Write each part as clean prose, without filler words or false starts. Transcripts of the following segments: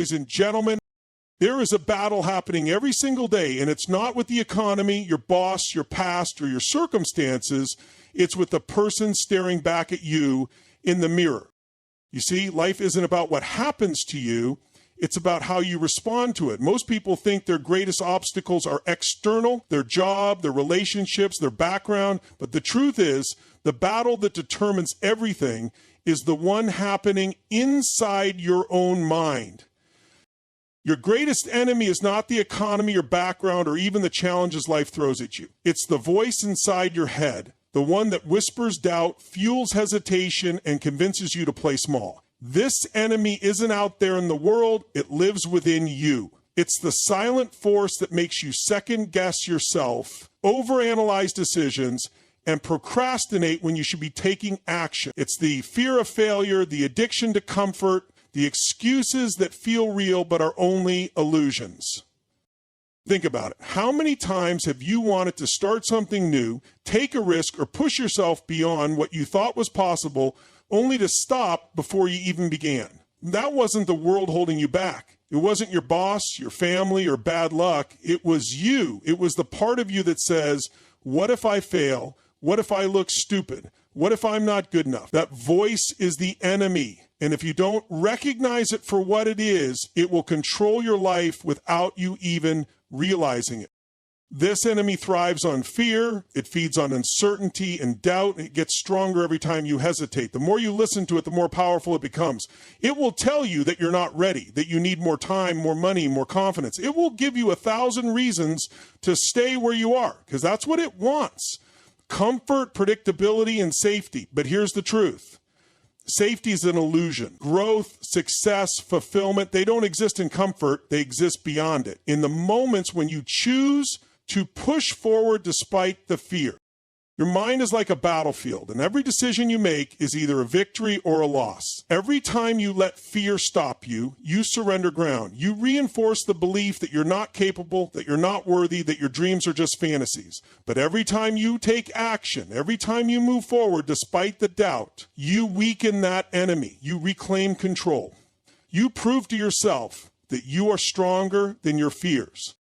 Ladies and gentlemen, there is a battle happening every single day, and it's not with the economy, your boss, your past, or your circumstances. It's with the person staring back at you in the mirror. You see, life isn't about what happens to you. It's about how you respond to it. Most people think their greatest obstacles are external, their job, their relationships, their background. But the truth is, the battle that determines everything is the one happening inside your own mind. Your greatest enemy is not the economy or background or even the challenges life throws at you. It's the voice inside your head, the one that whispers doubt, fuels hesitation, and convinces you to play small. This enemy isn't out there in the world, it lives within you. It's the silent force that makes you second guess yourself, overanalyze decisions, and procrastinate when you should be taking action. It's the fear of failure, the addiction to comfort, the excuses that feel real but are only illusions. Think about it. How many times have you wanted to start something new, take a risk, or push yourself beyond what you thought was possible, only to stop before you even began? That wasn't the world holding you back. It wasn't your boss, your family, or bad luck. It was you. It was the part of you that says, what if I fail? What if I look stupid? What if I'm not good enough? That voice is the enemy. And if you don't recognize it for what it is, it will control your life without you even realizing it. This enemy thrives on fear, it feeds on uncertainty and doubt, and it gets stronger every time you hesitate. The more you listen to it, the more powerful it becomes. It will tell you that you're not ready, that you need more time, more money, more confidence. It will give you 1,000 reasons to stay where you are, because that's what it wants. Comfort, predictability, and safety. But here's the truth. Safety is an illusion. Growth, success, fulfillment, they don't exist in comfort, they exist beyond it. In the moments when you choose to push forward despite the fear. Your mind is like a battlefield, and every decision you make is either a victory or a loss. Every time you let fear stop you, you surrender ground. You reinforce the belief that you're not capable, that you're not worthy, that your dreams are just fantasies. But every time you take action, every time you move forward despite the doubt, you weaken that enemy. You reclaim control. You prove to yourself that you are stronger than your fears.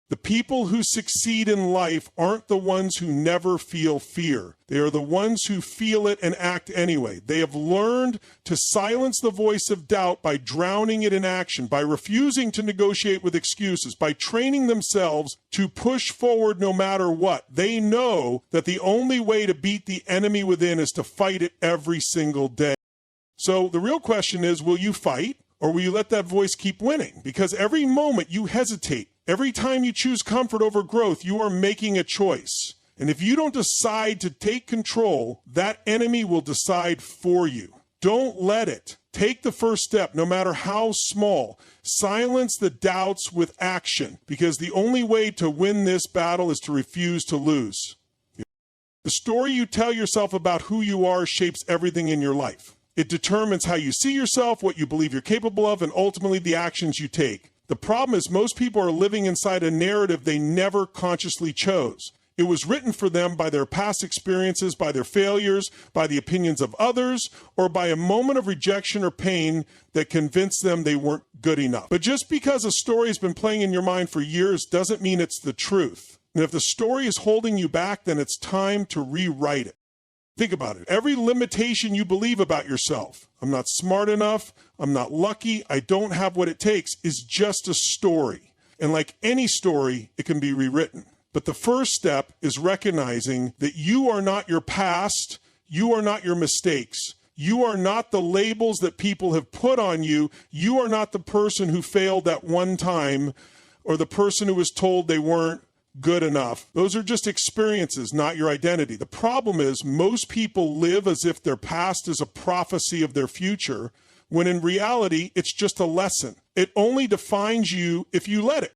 The people who succeed in life aren't the ones who never feel fear. They are the ones who feel it and act anyway. They have learned to silence the voice of doubt by drowning it in action, by refusing to negotiate with excuses, by training themselves to push forward no matter what. They know that the only way to beat the enemy within is to fight it every single day. So the real question is, will you fight, or will you let that voice keep winning? Because every moment you hesitate, every time you choose comfort over growth, you are making a choice. And if you don't decide to take control, that enemy will decide for you. Don't let it. Take the first step, no matter how small. Silence the doubts with action, because the only way to win this battle is to refuse to lose. The story you tell yourself about who you are shapes everything in your life. It determines how you see yourself, what you believe you're capable of, and ultimately the actions you take. The problem is most people are living inside a narrative they never consciously chose. It was written for them by their past experiences, by their failures, by the opinions of others, or by a moment of rejection or pain that convinced them they weren't good enough. But just because a story has been playing in your mind for years doesn't mean it's the truth. And if the story is holding you back, then it's time to rewrite it. Think about it. Every limitation you believe about yourself, I'm not smart enough, I'm not lucky, I don't have what it takes, is just a story. And like any story, it can be rewritten. But the first step is recognizing that you are not your past, you are not your mistakes. You are not the labels that people have put on you. You are not the person who failed that one time, or the person who was told they weren't good enough. Those are just experiences, not your identity. The problem is most people live as if their past is a prophecy of their future, when in reality, it's just a lesson. It only defines you if you let it.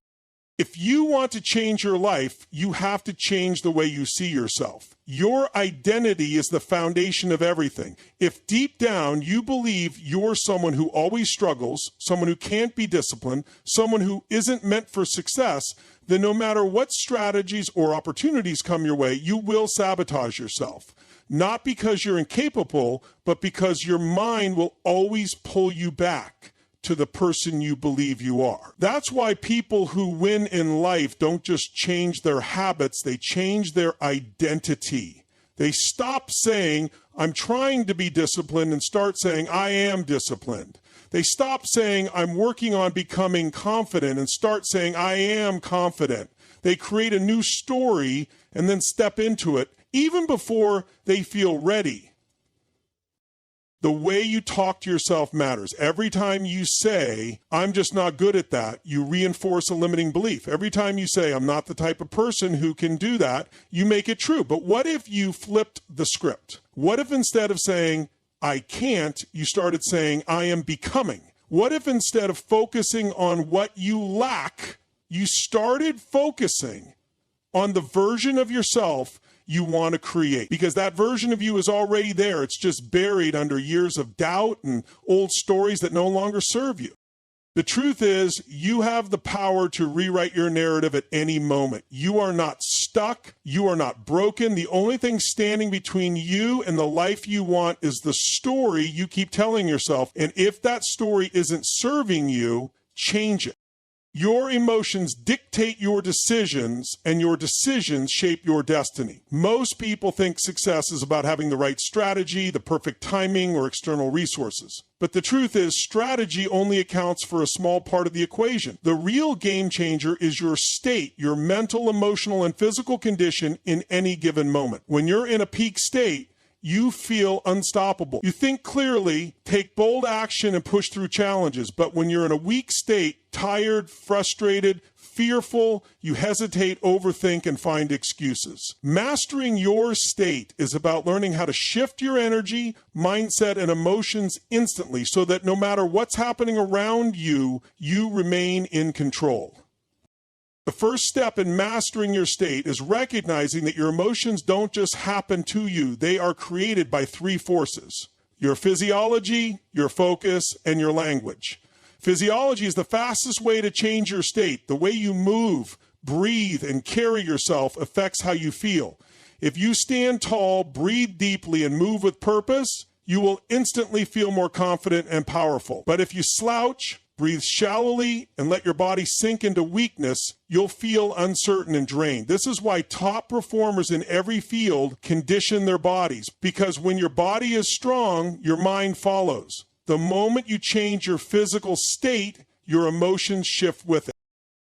If you want to change your life, you have to change the way you see yourself. Your identity is the foundation of everything. If deep down you believe you're someone who always struggles, someone who can't be disciplined, someone who isn't meant for success, then no matter what strategies or opportunities come your way, you will sabotage yourself. Not because you're incapable, but because your mind will always pull you back. to the person you believe you are. That's why people who win in life don't just change their habits, they change their identity. They stop saying, I'm trying to be disciplined, and start saying, I am disciplined. They stop saying, I'm working on becoming confident, and start saying, I am confident. They create a new story and then step into it, even before they feel ready. The way you talk to yourself matters. Every time you say, I'm just not good at that, you reinforce a limiting belief. Every time you say, I'm not the type of person who can do that, you make it true. But what if you flipped the script? What if instead of saying, I can't, you started saying, I am becoming? What if instead of focusing on what you lack, you started focusing on the version of yourself you want to create? Because that version of you is already there. It's just buried under years of doubt and old stories that no longer serve you. The truth is, you have the power to rewrite your narrative at any moment. You are not stuck. You are not broken. The only thing standing between you and the life you want is the story you keep telling yourself. And if that story isn't serving you, change it. Your emotions dictate your decisions, and your decisions shape your destiny. Most people think success is about having the right strategy, the perfect timing, or external resources. But the truth is, strategy only accounts for a small part of the equation. The real game changer is your state, your mental, emotional, and physical condition in any given moment. When you're in a peak state, you feel unstoppable. You think clearly, take bold action, and push through challenges. But when you're in a weak state, tired, frustrated, fearful, you hesitate, overthink, and find excuses. Mastering your state is about learning how to shift your energy, mindset, and emotions instantly so that no matter what's happening around you, you remain in control. The first step in mastering your state is recognizing that your emotions don't just happen to you. They are created by three forces: your physiology, your focus, and your language. Physiology is the fastest way to change your state. The way you move, breathe, and carry yourself affects how you feel. If you stand tall, breathe deeply, and move with purpose, you will instantly feel more confident and powerful. But if you slouch, breathe shallowly, and let your body sink into weakness, you'll feel uncertain and drained. This is why top performers in every field condition their bodies, because when your body is strong, your mind follows. The moment you change your physical state, your emotions shift with it.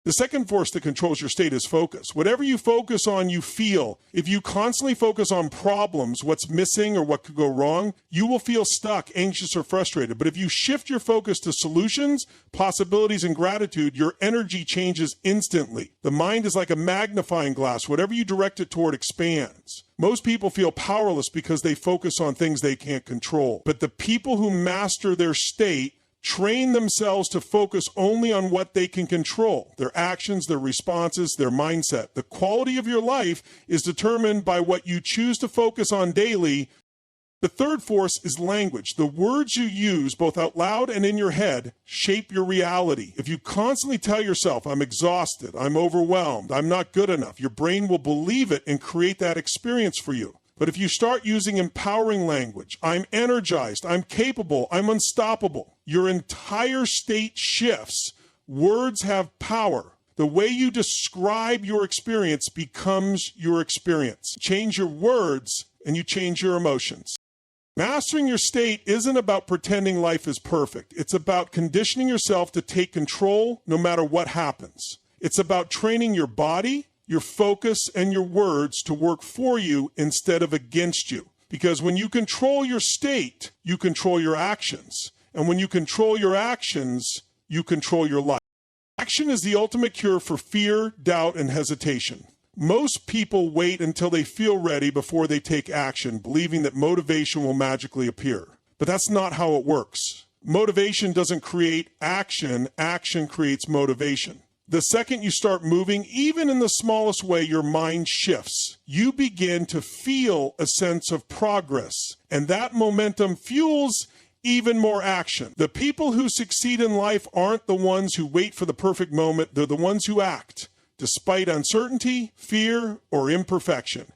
The second force that controls your state is focus. Whatever you focus on, you feel. If you constantly focus on problems, what's missing or what could go wrong, you will feel stuck, anxious, or frustrated. But if you shift your focus to solutions, possibilities, and gratitude, your energy changes instantly. The mind is like a magnifying glass. Whatever you direct it toward expands. Most people feel powerless because they focus on things they can't control. But the people who master their state train themselves to focus only on what they can control: their actions, their responses, their mindset. The quality of your life is determined by what you choose to focus on daily. The third force is language. The words you use, both out loud and in your head, shape your reality. If you constantly tell yourself, I'm exhausted, I'm overwhelmed, I'm not good enough, your brain will believe it and create that experience for you. But if you start using empowering language, I'm energized, I'm capable, I'm unstoppable, your entire state shifts. Words have power. The way you describe your experience becomes your experience. Change your words and you change your emotions. Mastering your state isn't about pretending life is perfect. It's about conditioning yourself to take control no matter what happens. It's about training your body, your focus, and your words to work for you instead of against you. Because when you control your state, you control your actions. And when you control your actions, you control your life. Action is the ultimate cure for fear, doubt, and hesitation. Most people wait until they feel ready before they take action, believing that motivation will magically appear. But that's not how it works. Motivation doesn't create action. Action creates motivation. The second you start moving, even in the smallest way, your mind shifts. You begin to feel a sense of progress, and that momentum fuels even more action. The people who succeed in life aren't the ones who wait for the perfect moment. They're the ones who act, despite uncertainty, fear, or imperfection.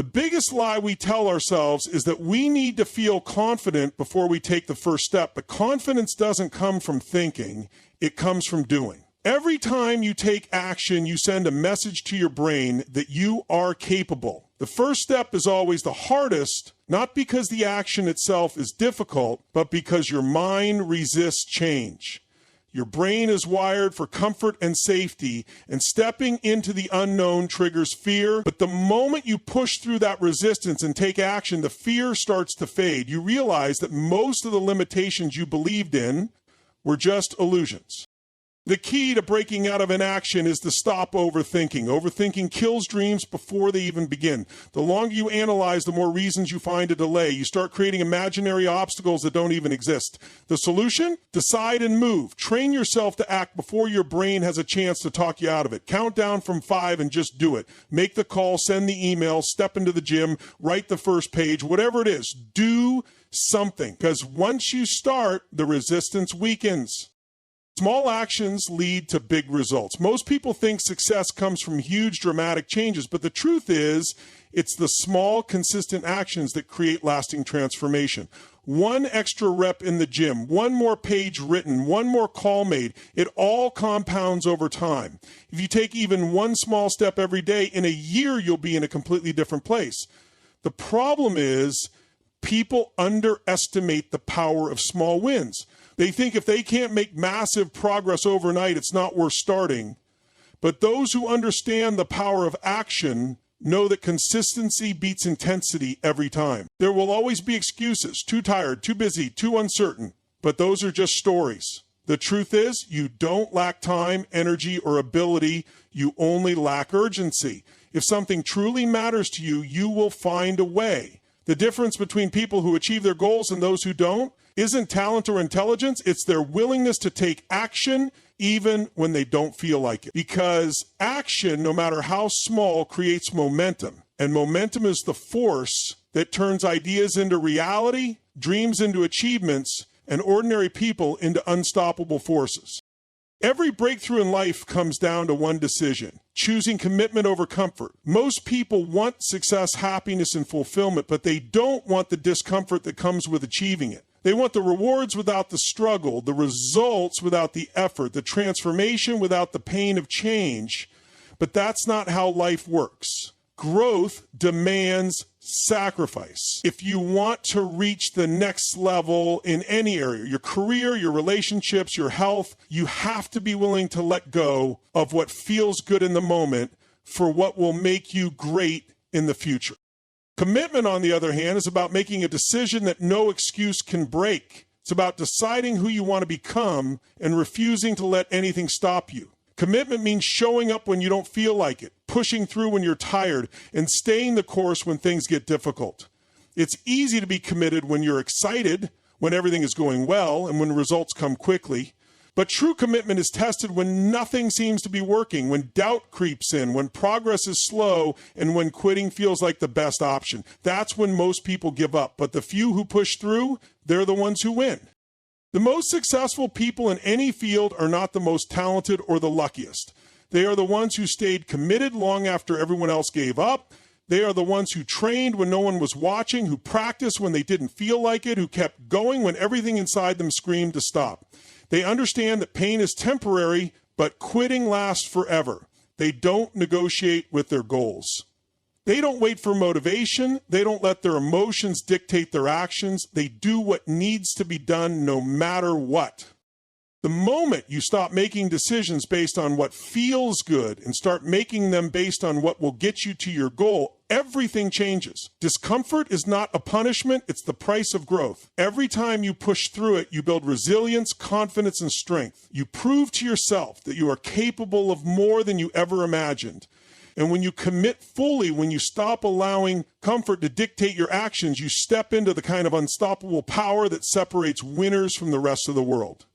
The biggest lie we tell ourselves is that we need to feel confident before we take the first step, but confidence doesn't come from thinking, it comes from doing. Every time you take action, you send a message to your brain that you are capable. The first step is always the hardest, not because the action itself is difficult, but because your mind resists change. Your brain is wired for comfort and safety, and stepping into the unknown triggers fear. But the moment you push through that resistance and take action, the fear starts to fade. You realize that most of the limitations you believed in were just illusions. The key to breaking out of inaction is to stop overthinking. Overthinking kills dreams before they even begin. The longer you analyze, the more reasons you find to delay. You start creating imaginary obstacles that don't even exist. The solution? Decide and move. Train yourself to act before your brain has a chance to talk you out of it. Count down from 5 and just do it. Make the call, send the email, step into the gym, write the first page, whatever it is. Do something, because once you start, the resistance weakens. Small actions lead to big results. Most people think success comes from huge dramatic changes, but the truth is, it's the small, consistent actions that create lasting transformation. One extra rep in the gym, one more page written, one more call made, it all compounds over time. If you take even one small step every day, in a year you'll be in a completely different place. The problem is, people underestimate the power of small wins. They think if they can't make massive progress overnight, it's not worth starting. But those who understand the power of action know that consistency beats intensity every time. There will always be excuses, too tired, too busy, too uncertain, but those are just stories. The truth is, you don't lack time, energy, or ability. You only lack urgency. If something truly matters to you, you will find a way. The difference between people who achieve their goals and those who don't isn't talent or intelligence, it's their willingness to take action even when they don't feel like it. Because action, no matter how small, creates momentum. And momentum is the force that turns ideas into reality, dreams into achievements, and ordinary people into unstoppable forces. Every breakthrough in life comes down to one decision: choosing commitment over comfort. Most people want success, happiness, and fulfillment, but they don't want the discomfort that comes with achieving it. They want the rewards without the struggle, the results without the effort, the transformation without the pain of change. But that's not how life works. Growth demands sacrifice. If you want to reach the next level in any area, your career, your relationships, your health, you have to be willing to let go of what feels good in the moment for what will make you great in the future. Commitment, on the other hand, is about making a decision that no excuse can break. It's about deciding who you want to become and refusing to let anything stop you. Commitment means showing up when you don't feel like it, pushing through when you're tired, and staying the course when things get difficult. It's easy to be committed when you're excited, when everything is going well, and when results come quickly. But true commitment is tested when nothing seems to be working, when doubt creeps in, when progress is slow, and when quitting feels like the best option. That's when most people give up. But the few who push through, they're the ones who win. The most successful people in any field are not the most talented or the luckiest. They are the ones who stayed committed long after everyone else gave up. They are the ones who trained when no one was watching, who practiced when they didn't feel like it, who kept going when everything inside them screamed to stop. They understand that pain is temporary, but quitting lasts forever. They don't negotiate with their goals. They don't wait for motivation. They don't let their emotions dictate their actions. They do what needs to be done no matter what. The moment you stop making decisions based on what feels good and start making them based on what will get you to your goal, everything changes. Discomfort is not a punishment, it's the price of growth. Every time you push through it, you build resilience, confidence, and strength. You prove to yourself that you are capable of more than you ever imagined. And when you commit fully, when you stop allowing comfort to dictate your actions, you step into the kind of unstoppable power that separates winners from the rest of the world.